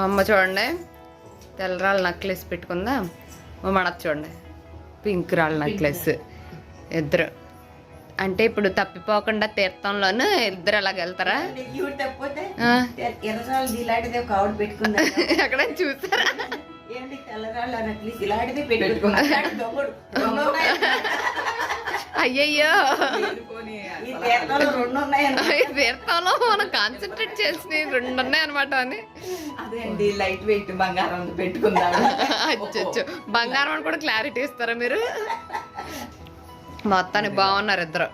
మా అమ్మ చూడండి తెల్లరాళ్ళ నెక్లెస్ పెట్టుకుందా, మా మనకు చూడండి పింక్ రాళ్ళ నెక్లెస్. ఇద్దరు అంటే ఇప్పుడు తప్పిపోకుండా తీర్థంలోను ఇద్దరు అలాగ వెళ్తారా? ఎక్కడ చూసారా? అయ్యయ్యో తీర్థంలో మనం కాన్సన్ట్రేట్ చేసి 2 ఉన్నాయి అనమాట. అని లైట్ వెయిట్ బంగారం పెట్టుకుందాం. అచ్చో బంగారం అని కూడా క్లారిటీ ఇస్తారా మీరు? మొత్తానికి బాగున్నారు ఇద్దరు.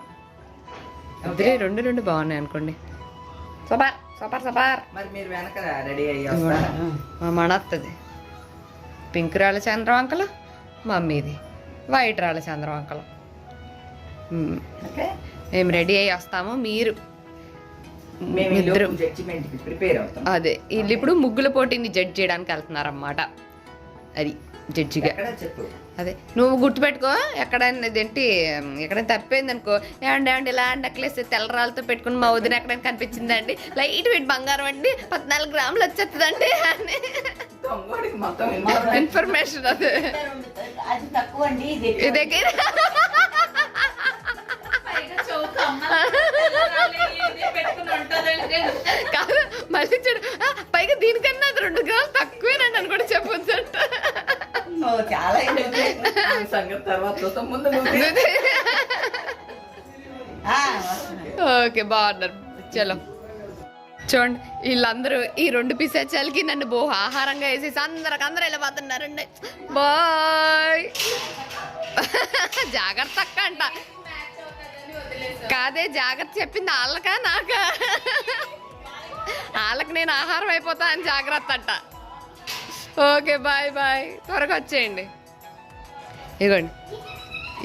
ఇద్దరే 2 బాగున్నాయి అనుకోండి. Super super super. మరి మీరు వెనక రెడీ అయ్యి మా మనత్తది పింక్ రాళ్ళ చంద్రవంకలు, మమ్మీది వైట్ రాళ్ళ చంద్రవంకలు. మేము రెడీ అయ్యి వస్తాము. మీరు అదే వీళ్ళు ఇప్పుడు ముగ్గుల పోటీని జడ్జ్ చేయడానికి వెళ్తున్నారన్నమాట. అది జడ్జిగా. అదే నువ్వు గుర్తుపెట్టుకో, ఎక్కడైనా ఇదేంటి ఎక్కడైనా తప్పైంది అనుకో, ఏమండి ఇలా నెక్లెస్ తెల్లరాళ్ళతో పెట్టుకుని మా వదిన ఎక్కడైనా కనిపించిందండి, లైట్ వెయిట్ బంగారం అండి 14 గ్రాములు వచ్చేస్తుందండి అని ఇన్ఫర్మేషన్. అదే ఇదే కాదు మళ్ళీ చూడు, పైగా దీనికన్నా 2 గ్రాములు తక్కువేనండి అని కూడా చెప్పొచ్చు అంట. ఓకే బాగున్నారు. చలో చూడండి వీళ్ళందరూ ఈ 2 పిశాచాలకి నన్ను ఆహారంగా వేసేసి అందరూ వెళ్ళిపోతున్నారండి. బాయ్ జాగ్రత్త అక్క అంట. కాదే జాగ్రత్త చెప్పింది వాళ్ళకా నాకా? వాళ్ళకి నేను ఆహారం అయిపోతా అని జాగ్రత్త అంట. Okay bye bye. త్వరగా వచ్చేయండి. ఇదిగోండి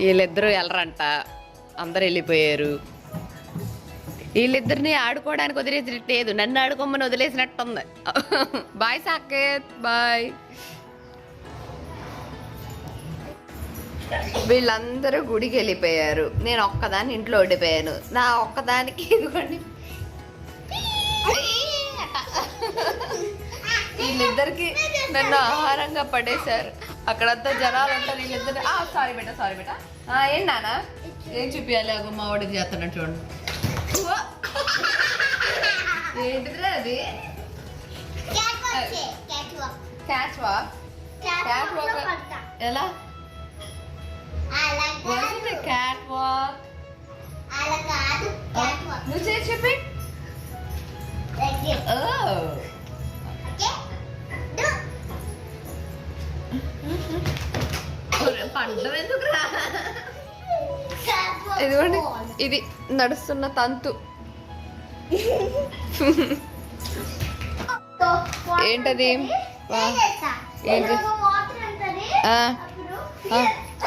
వీళ్ళిద్దరూ వెళ్ళరంట, అందరు వెళ్ళిపోయారు. వీళ్ళిద్దరిని ఆడుకోవడానికి వదిలేసినట్లేదు, నన్ను ఆడుకోమని వదిలేసినట్టుంది. Bye Saketh bye. వీళ్ళందరూ గుడికి వెళ్ళిపోయారు, నేను ఒక్కదాన్ని ఇంట్లో ఓడిపోయాను. నా ఒక్కదానికి ఇదిగోండి వీళ్ళిద్దరికి నన్ను ఆహారంగా పడేశారు. అక్కడంతా జనాలు ఉంటారు. వీళ్ళిద్దరు సారీ బేటా ఏం నానా ఏం చూపించాలి? అగో మా వాడికి చేస్తున్నాడు చూడండి. ఏంటిదిరా అది? Cat walk. ఎలా క్యాట్ వాక్? నువ్వు చేసి చెప్పి పండం ఎందుకురా? ఇదిగోండి ఇది నడుస్తున్న తంతు. ఏంటది?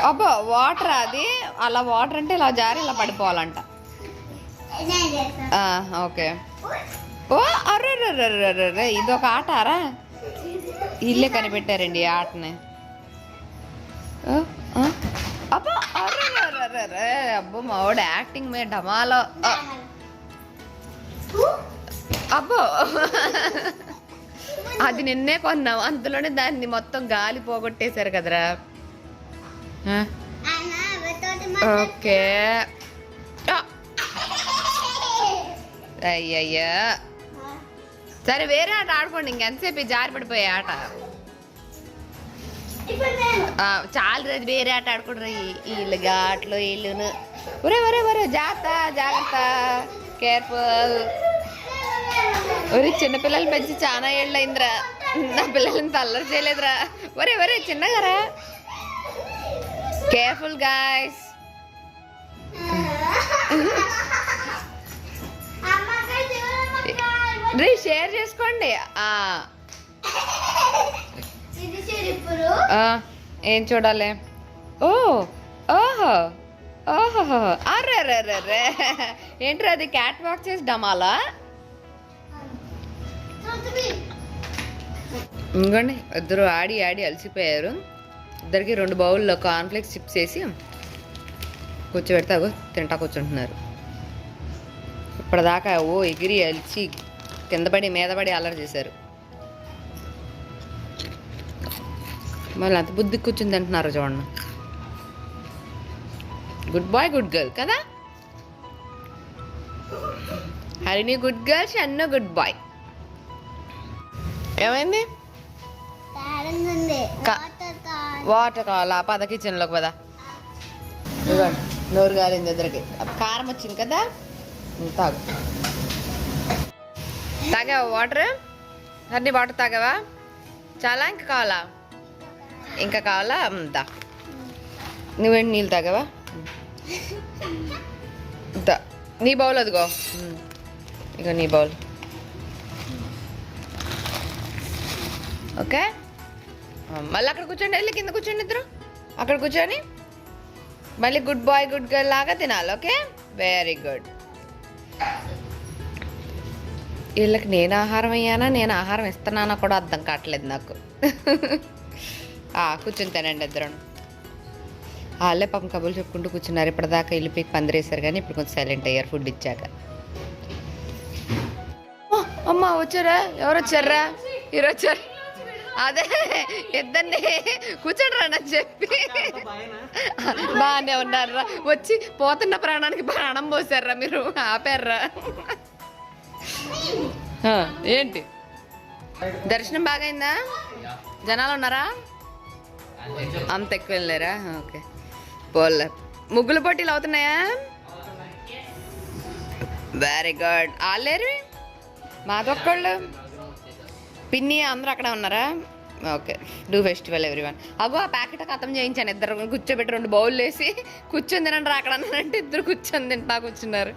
అబ్బా వాటర్. అది అలా వాటర్ అంటే ఇలా జారి ఇలా పడిపోవాలంట. ఓకే. ఓ అర్రే ఇదొక ఆట రా. ఇల్లే కనిపెట్టారండి ఈ ఆటని. అబ్బా అర్రే అబ్బో మా వాడు యాక్టింగ్ మీద డమాలో. అబ్బో అది నిన్నే కొన్నావు, అంతలోనే దాన్ని మొత్తం గాలి పోగొట్టేశారు కదరా. ఓకే అయ్యయ్యా సరే వేరే ఆట ఆడుకోండి. ఇంకెంతసేపు జారి పడిపోయే ఆట చాలా రోజు వేరే ఆట ఆడుకుంటారు. వీళ్ళు ఘాట్లో వీళ్ళును. ఒరే జాగ్రత్త కేర్ఫుల్. ఒరే చిన్నపిల్లలు పెంచి చాలా ఏళ్ళు అయిందిరా, నా పిల్లల్ని తల్లరి చేయలేదురా. ఒరే చిన్నగారా. Careful guys. షేర్ చేసుకోండి. ఏం చూడాలి? ఓహో అర్రే ఏంట్రా అది? క్యాట్ వాక్ చేసి డమాలా? ఇంకోండి ఇద్దరు ఆడి అలసిపోయారు. ఇద్దరికి 2 బౌల్లో కార్న్ఫ్లేక్స్ చిప్స్ వేసి కూర్చోబెడతాగు తింటా కూర్చుంటున్నారు. ఇప్పటిదాకా ఎగిరి అలిచి కింద పడి మీద పడి అల్లరి చేశారు. మళ్ళీ అంత బుద్ధి కూర్చుంది అంటున్నారు చూడండి. గుడ్ బాయ్ గుడ్ గర్ల్ కదా. Harini good girl, Shannu good boy. ఏమైంది? వాటర్ కావాలా? పద కిచెన్లోకి పద. ఇవ్వండి, నోరు గారింది ఇద్దరికి. కారం వచ్చింది కదా, తాగు. తాగావా వాటర్? అన్ని వాటర్ తాగావా? చాలా ఇంకా కావాలా? ఇంకా కావాలా? దా. నువ్వేంటి నీళ్ళు తాగావా? దా. నీ బౌల్ అదిగో, ఇక నీ బౌల్. ఓకే, మళ్ళీ అక్కడ కూర్చోండి, వెళ్ళి కింద కూర్చోండి ఇద్దరు. అక్కడ కూర్చొని మళ్ళీ గుడ్ బాయ్ గుడ్ గర్ల్ లాగా తినాలి. Okay, very good. వీళ్ళకి నేను ఆహారం అయ్యానా, నేను ఆహారం ఇస్తున్నానా కూడా అర్థం కావట్లేదు నాకు. కూర్చొని తినండి ఇద్దరు. వాళ్ళే పాపం కబుర్లు చెప్పుకుంటూ కూర్చున్నారు. ఇప్పటిదాకా వెళ్ళిపోయి పందిరేశారు, కానీ ఇప్పుడు కొంచెం సైలెంట్ అయ్యారు ఫుడ్ ఇచ్చాక. అమ్మా వచ్చారా? ఎవరు వచ్చారా? ఈరోజు వచ్చారు. అదే ఇద్దరిని కూర్చోండి రా అని చెప్పి బాగానే ఉన్నారా? వచ్చి పోతున్న ప్రాణానికి ప్రాణం పోసారా మీరు? ఆపారా? ఏంటి దర్శనం బాగైందా? జనాలు ఉన్నారా? అంత ఎక్కువ వెళ్ళారా? ఓకే, పోలే. ముగ్గుల పోటీలు అవుతున్నాయా? Very good. వాళ్ళేరు మాదొక్కళ్ళు పిన్ని అందరూ అక్కడ ఉన్నారా? Okay, do festival everyone. అగో ఆ ప్యాకెట్ ఖతం చేయించాను. ఇద్దరు కూర్చోబెట్టి 2 బౌల్ వేసి కూర్చొని తినండి రా అక్కడ అన్నారంటే ఇద్దరు కూర్చొని తింటా కూర్చున్నారు.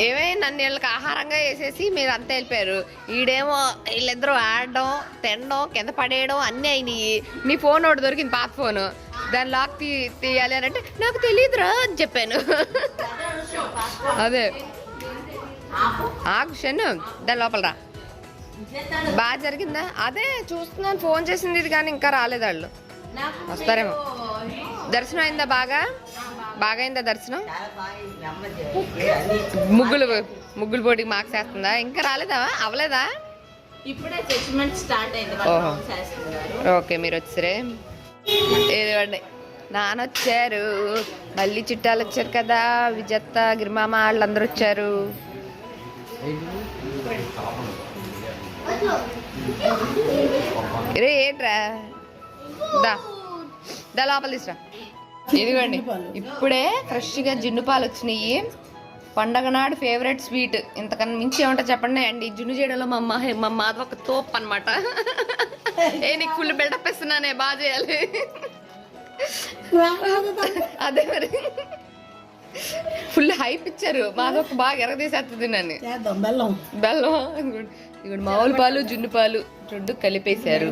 ఏమైనా నన్ను వీళ్ళకి ఆహారంగా వేసేసి మీరు అంతా వెళ్ళిపోయారు. ఈడేమో వీళ్ళిద్దరూ ఆడడం, తినడం, కింద పడేయడం అన్నీ అయినాయి. నీ ఫోన్ ఒకటి దొరికింది, పాత ఫోను. దాని లాక్ తీయాలి అని అంటే నాకు తెలియదురా అని చెప్పాను. అదే ఆకుషను దాని లోపల రా. బాగా జరిగిందా? అదే చూస్తున్నాను, ఫోన్ చేసింది ఇది కానీ ఇంకా రాలేదు వాళ్ళు. వస్తారేమో. దర్శనం అయిందా? బాగైందా దర్శనం? ముగ్గులు పోటీకి మార్క్స్ వేస్తుందా? ఇంకా రాలేదా? అవ్వలేదా? ఓహో, ఓకే, మీరు వచ్చారే. ఏదివ్వండి, నానొచ్చారు, మళ్ళీ చుట్టాలు వచ్చారు కదా, విజత్త గిరిమామ వాళ్ళందరూ వచ్చారు. రే ఏంట్రా? దా లోపల తీసురా. ఇదిగోండి, ఇప్పుడే ఫ్రెష్గా జున్ను పాలు వచ్చినాయి. పండగ నాడు ఫేవరెట్ స్వీట్. ఇంతకన్నా మించి ఏమంటా చెప్పండి అండి. జున్ను చేయడంలో మా మాధవ ఒక తోపు అనమాట. నీకు ఫుల్ బిల్డప్ ఇస్తున్నానే, బాగా చేయాలి. అదే మరి ఫుల్ హైప్ ఇచ్చారు. మాధవ బాగా ఎరగదీసేస్తుంది నన్ను. బెల్లం ఇప్పుడు మామూలు పాలు జున్ను పాలు 2 కలిపేశారు.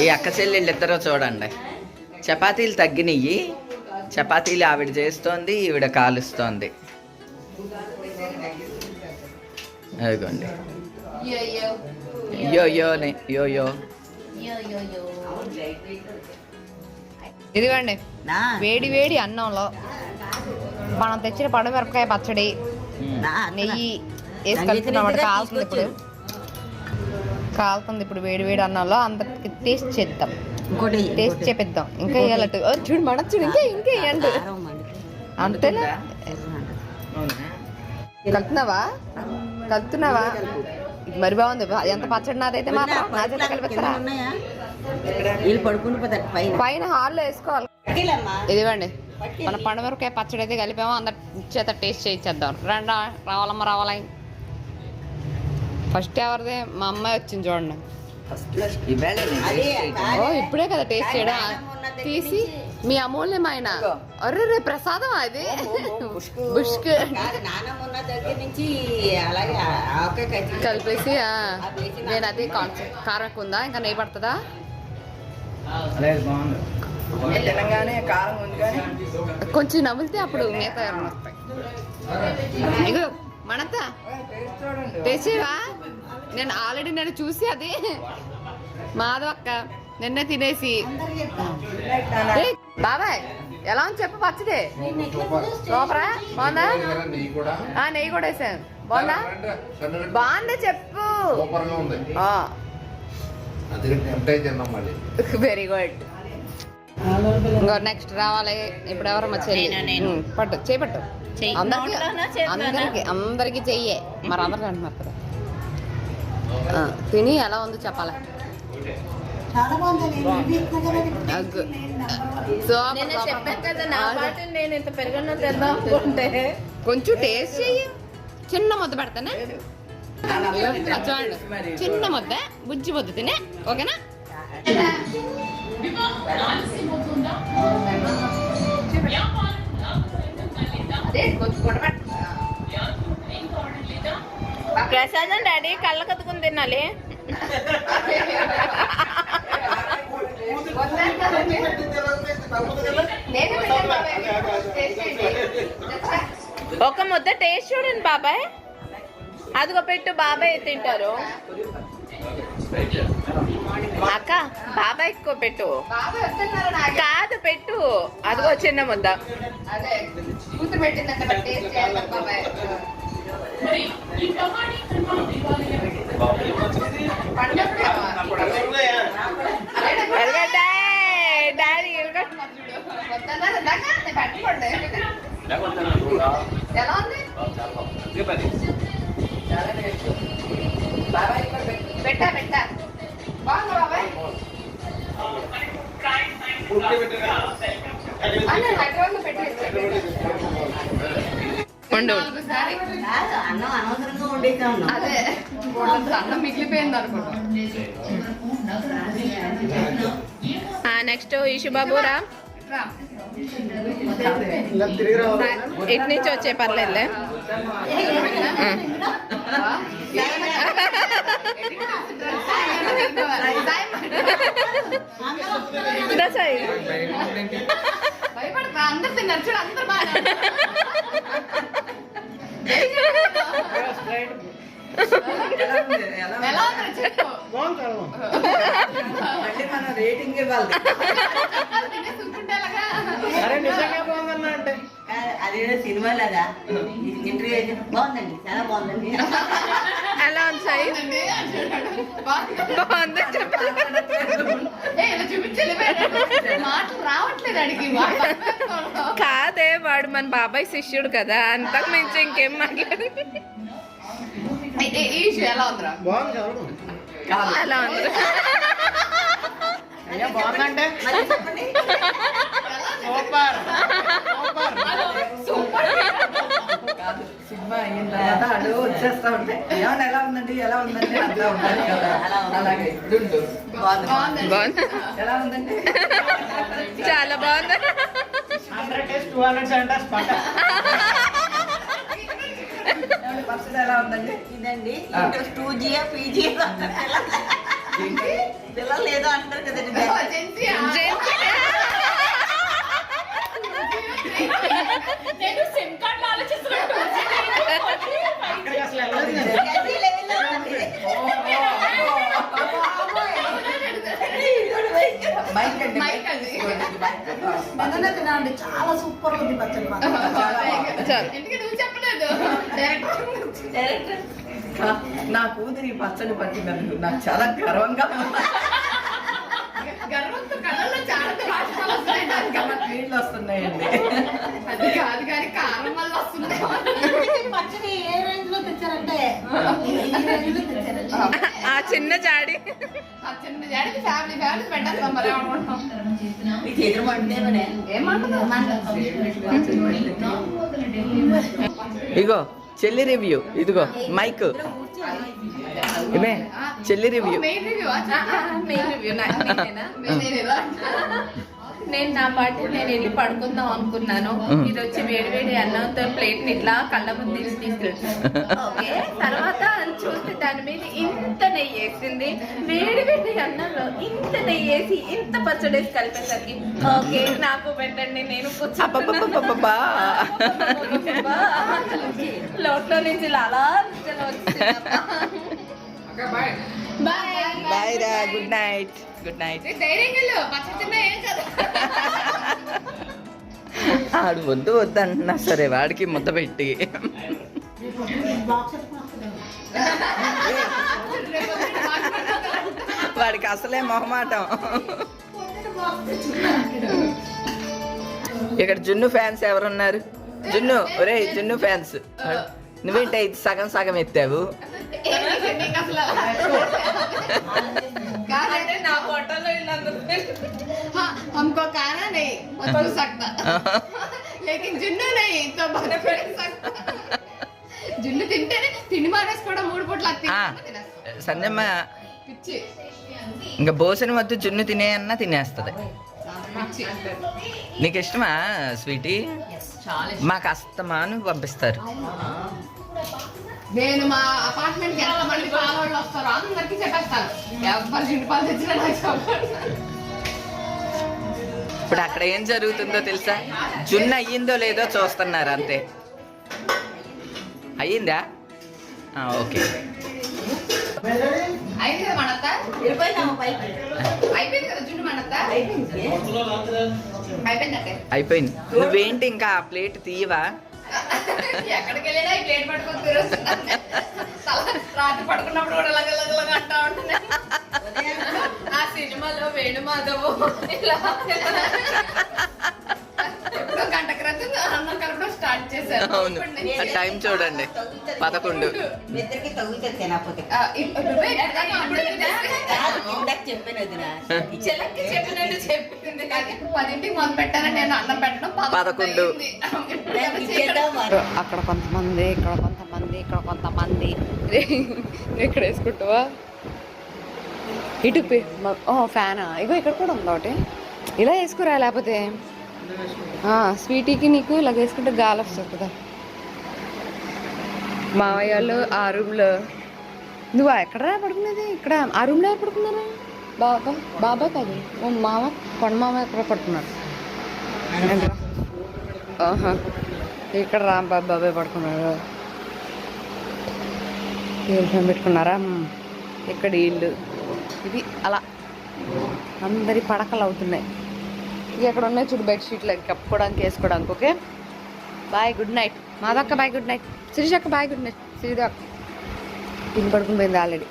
ఈ అక్క చెల్లెళ్ళు ఇద్దరు చూడండి, చపాతీలు తగ్గినాయి. చపాతీలు ఆవిడ చేస్తోంది, ఈవిడ కాలుస్తోంది. అదిగోండి, యో ఇదిగోండి, వేడి వేడి అన్నంలో మనం తెచ్చిన పండుమిరపకాయ పచ్చడి, నెయ్యి వేసి కలుపుతున్నామాట. కాలుతుంది ఇప్పుడు వేడి వేడి అన్నంలో. అందరికి టేస్ట్ చేద్దాం, టేస్ట్ చేపిద్దాం. ఇంకా వేయాలట్టు చూడు, మన చూడు, ఇంకా వేయండి. అంతేనా? కలుపుతున్నావా? మరి బాగుంది. ఎంత పచ్చడి నాదైతే మాత్రం నా చేత కలిపిస్తారా? పైన హాల్లో వేసుకోవాలి. ఇదివ్వండి, మన పండుమిరపకాయ పచ్చడి అయితే కలిపామో అందరి చేత టేస్ట్ చేయించేద్దాం. రండి, రావాలమ్మ. ఫస్ట్ ఎవరిదే? మా అమ్మాయి వచ్చింది చూడండి. ఇప్పుడే కదా టేస్ట్ చేయడం. తీసి మీ అమూల్యమైన అర్రే ప్రసాదం అది బుష్క్ కలిపేసి. నేను అదే కాన్సెప్ట్. కారం ఎక్కువ ఉందా? ఇంకా నెయ్యి పడుతుందా? కొంచెం నవ్వులితే అప్పుడు మిగతా ఇగో మనత టేస్ట్ చేయవా? నేను ఆల్రెడీ చూసి అది మాధవ్ అక్క నిన్నే తినేసి. బాబాయ్ ఎలా ఉంది చెప్పు? పచ్చడి సూపరా? బాగుందా? నెయ్యి కూడా వేసాను. బాగుందా? బాగుందా చెప్పు. Very good. ఇంకో నెక్స్ట్ రావాలి. ఇప్పుడు ఎవరమ్మా చెల్లి? పట్టు, చేపట్టు. అందరికి చెయ్యే. మరి అందరికి అంటున్నారు కదా. తిని ఎలా ఉందో చెప్పాలి. కొంచెం టేస్ట్ చెయ్యి. చిన్న ముద్ద పెడతానే. చూడండి, చిన్న ముద్ద, బుజ్జి ముద్ద తినే. ఓకేనా? ప్రసాదం డాడీ కళ్ళ కత్తుకుని తినాలి. ఒక ముద్ద టేస్ట్ చూడండి బాబాయ్. అదిగో పెట్టు, బాబాయ్ తింటారు. అక్క బాబాయ్ ఎక్కువ పెట్టు. కాదు పెట్టు, అదిగో చిన్న ముద్ద. డాడీ ఎలా ఉంది? పెట్టా పెట్టా బాగుందా బాబాయ్? హైదరాబాద్ లో పెట్టి అదే అన్నం మిగిలిపోయింది అనుకుంటా. నెక్స్ట్ ఇషు బాబు రా. ఇటు నుంచి వచ్చే పర్లేదులే. భయపడతా, అందరు తిన్నారు చూడు, అందరు బాగా. ఎలా ఉందో చెప్పు. రేటింగ్ ఇవ్వాలి. అదే సినిమా లాగా ఇంటర్వ్యూ అయితే బాగుందండి, చాలా బాగుందండి. ఎలా ఉంది సాయి? బాగుంది మాటలు రావట్లేదు అడిగి. కాదే, వాడు మన బాబాయ్ శిష్యుడు కదా, అంతకు మించి ఇంకేం మాట్లాడు. ఎలా ఉందిరా? ఎలా ఉంది? బాగుందంటే సినిమా అయిన తర్వాత అడు వచ్చేస్తా ఉంటాయి. ఏమన్నా ఎలా ఉందండి, ఎలా ఉందండి అంతా ఉండాలి కదా. అలాగే బాగుంది. బాగుంది, ఎలా ఉందండి? చాలా బాగుంది. పర్సెంట్ ఎలా ఉందండి? ఇదండి 2G PG పిల్లలు లేదో అంటారు కదండి. చాలా సూపర్ ఉంది పచ్చడి. చెప్పలేదు నా కూతురి పచ్చడి పట్టినందుకు నాకు చాలా గర్వంగా గర్వంతో కళ్ళల్లో చాలా నీళ్ళు వస్తున్నాయండి. అది కాదు కానీ కారం వల్ల వస్తుంది. పచ్చడి ఏ రేంజ్ లో తెచ్చారంటే ఆ చిన్న జాడి, ఆ చిన్న జాడికి ఫ్యామిలీ ఫ్యామిలీ పెట్టేస్తాం. మరి ఏమనుకుంటాం? చేతులు పడితే ఇగో చెల్లి రివ్యూ. ఇదిగో మైక్. ఇమే చెల్లి review. Main review main review నేను నా పాటు నేను వెళ్ళి పడుకుందాం అనుకున్నాను. ఇది వచ్చి వేడి వేడి అన్నంతో ప్లేట్ ని ఇట్లా కళ్ళ ముందు తీసుకెళ్తాను. ఓకే, తర్వాత చూస్తే దాని మీద ఇంత నెయ్యి వేసింది. వేడి వేడి అన్నంలో ఇంత నెయ్యి వేసి ఇంత పచ్చడి వేసి కలిపేసరికి ఓకే నాకు పెట్టండి, నేను అబ్బబ్బబ్బబ్బబ్బా. లోట్లో నుంచి అలా బాయ్ రా. Good night. Good night. ధైర్యంగా పచ్చడి తిన్నా ఏం కదా. ఆడు వద్దు వద్దు అంటున్నా సరే వాడికి ముద్ద పెట్టి వాడికి నీకు అసలే మొహమాటం. ఇక్కడ జున్ను ఫ్యాన్స్ ఎవరున్నారు? జున్ను, ఒరే జున్ను ఫ్యాన్స్, నువ్వేంటే ఇది సగం సగం ఎత్తావు? అంటే నా ఫోటోలో हमको खाना नहीं बता सकता लेकिन जुन्नू नहीं तो बना सकता జున్ను తింటేనే తిండి మానేసుకోవడం 3 పూట్ల సంజమ్మ పిచ్చి. ఇంకా భోజనం వద్దు, జున్ను తినేయన్నా తినేస్తుంది. నీకు ఇష్టమా స్వీటీ? మాకు అస్తమాను పంపిస్తారు. నేను మా అపార్ట్మెంట్ కి ఎంతమంది పాలోళ్ళు వస్తారో అందరికి చెప్పేస్తాను, ఎవరు జిండి పాలు తెచ్చినా నాకు చెప్పండి. ఇప్పుడు అక్కడ ఏం జరుగుతుందో తెలుసా? జున్ను అయ్యిందో లేదో చూస్తున్నారు అంతే. అయ్యిందా? ఓకే. అయింది కదా మనత్త, అయిపోయింది కదా జున్ను మనత్త, అయిపోయిందంటే అయిపోయింది. నువ్వేంటి ఇంకా ఆ ప్లేట్ తీయవా? ఎక్కడికి వెళ్ళినా ఈ ప్లేట్ పట్టుకొని తిరుగుతున్నాను. రాత్రి పడుకున్నప్పుడు కూడా లగలగలగా అంటా ఉంటుంది. ఆ సినిమాలో వేణుమాధవ్ ఇలా ఎప్పుడో గంట క్రితం అన్నం కలపడం స్టార్ట్ చేశారు. అవును, టైం చూడండి 11. ఇద్దరికి తగ్గుతుంది తినకపోతే చెల్లెక్కి చెప్పినట్టు చెప్పింది కానీ 10ంటికి మొదలు పెట్టానని నేను అన్నం పెట్టడం 11. అక్కడ కొంతమంది, ఇక్కడ కొంతమంది, ఇక్కడ కొంతమంది. ఇక్కడ వేసుకుంటావా? ఇటు ఫ్యానా? ఇగో ఇక్కడ కూడా ఉంది ఒకటి. ఇలా వేసుకురా, లేకపోతే స్వీటీకి నీకు ఇలా వేసుకుంటే గాలి వస్తుంది కదా. మావయ్య వాళ్ళు ఆ రూమ్లో, నువ్వు ఎక్కడరా పడుకునేది? ఇక్కడ ఆ రూమ్లో ఎవరు పడుకున్నారా? బాబా కాదు, మామ, కొండ మామ ఎక్కడ పడుకున్నారు? ఇక్కడ రాంబాబు బాబాయ్ పడుకున్నారు. యూనిఫామ్ పెట్టుకున్నారా? ఇక్కడ ఇల్లు ఇది అలా అందరి పడకలు అవుతున్నాయి. ఇక ఎక్కడ ఉన్నాయి చూడు బెడ్షీట్లు కప్పుకోవడానికి, వేసుకోవడానికి. Okay, bye, good night. మాదక్క బాయ్, గుడ్ నైట్. శిరీషక్క బాయ్, గుడ్ నైట్. శ్రీదక్క తిని పడుకుని పోయింది ఆల్రెడీ.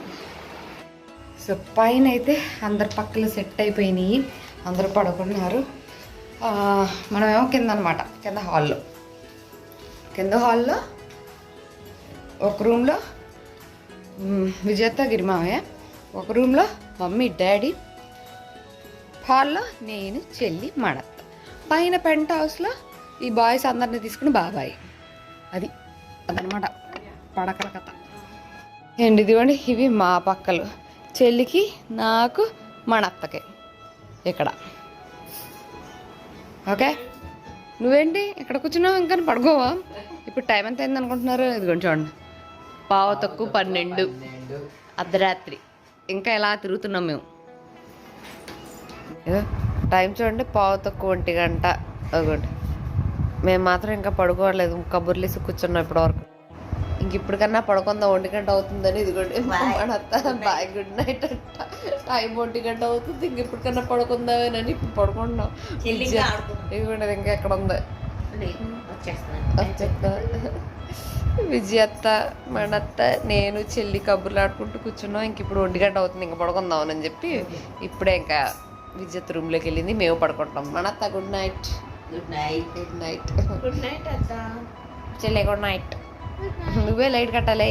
సో పైన అయితే అందరి పక్కలు సెట్ అయిపోయినాయి, అందరూ పడుకున్నారు. మనమేమో కింద అనమాట, కింద హాల్లో ఒక రూమ్లో విజేత గిరిమావయ్య, ఒక రూమ్లో మమ్మీ డాడీ, హాల్లో నేను, చెల్లి, మడత్త, పైన పెంట్ హౌస్లో ఈ బాయ్స్ అందరినీ తీసుకుని బాబాయ్. అదనమాట పడకల కథ. ఏంటి ఇదిగోండి, ఇవి మా పక్కలు, చెల్లికి, నాకు, మడత్తకి ఇక్కడ. ఓకే, నువ్వేంటి ఇక్కడ కూర్చున్నావు? ఇంకా పడుకోవా? ఇప్పుడు టైం ఎంత అయింది అనుకుంటున్నారు? ఇదిగోండి చూడండి, 12:12 అర్ధరాత్రి. ఇంకా ఎలా తిరుగుతున్నాం మేము. టైం చూడండి, 12:01. అదిగోండి, మేము మాత్రం ఇంకా పడుకోవట్లేదు, కబుర్లేసి కూర్చున్నాం ఇప్పటివరకు. ఇంక ఇప్పటికన్నా పడుకుందాం, 1 గంట అవుతుందని. ఇదిగోండి మడత్త బాయ్, గుడ్ నైట్ అంట. టైం 1 గంట అవుతుంది, ఇంక ఇప్పటికన్నా పడుకుందామని ఇప్పుడు పడుకుంటున్నాం. ఇదిగోండి అది ఇంకా ఎక్కడ ఉంది, విజయత్త, మడత్త, నేను, చెల్లి కబుర్లు ఆడుకుంటూ కూర్చున్నాం. ఇంక ఇప్పుడు 1 గంట అవుతుంది, ఇంకా పడుకుందామని చెప్పి ఇప్పుడే ఇంకా విజయత్ రూమ్లోకి వెళ్ళింది, మేము పడుకుంటాం. మడత్త good night. Good night. Good night అత్త. చెల్లి గుడ్ నైట్. నువ్వే లైట్ కట్టాలి.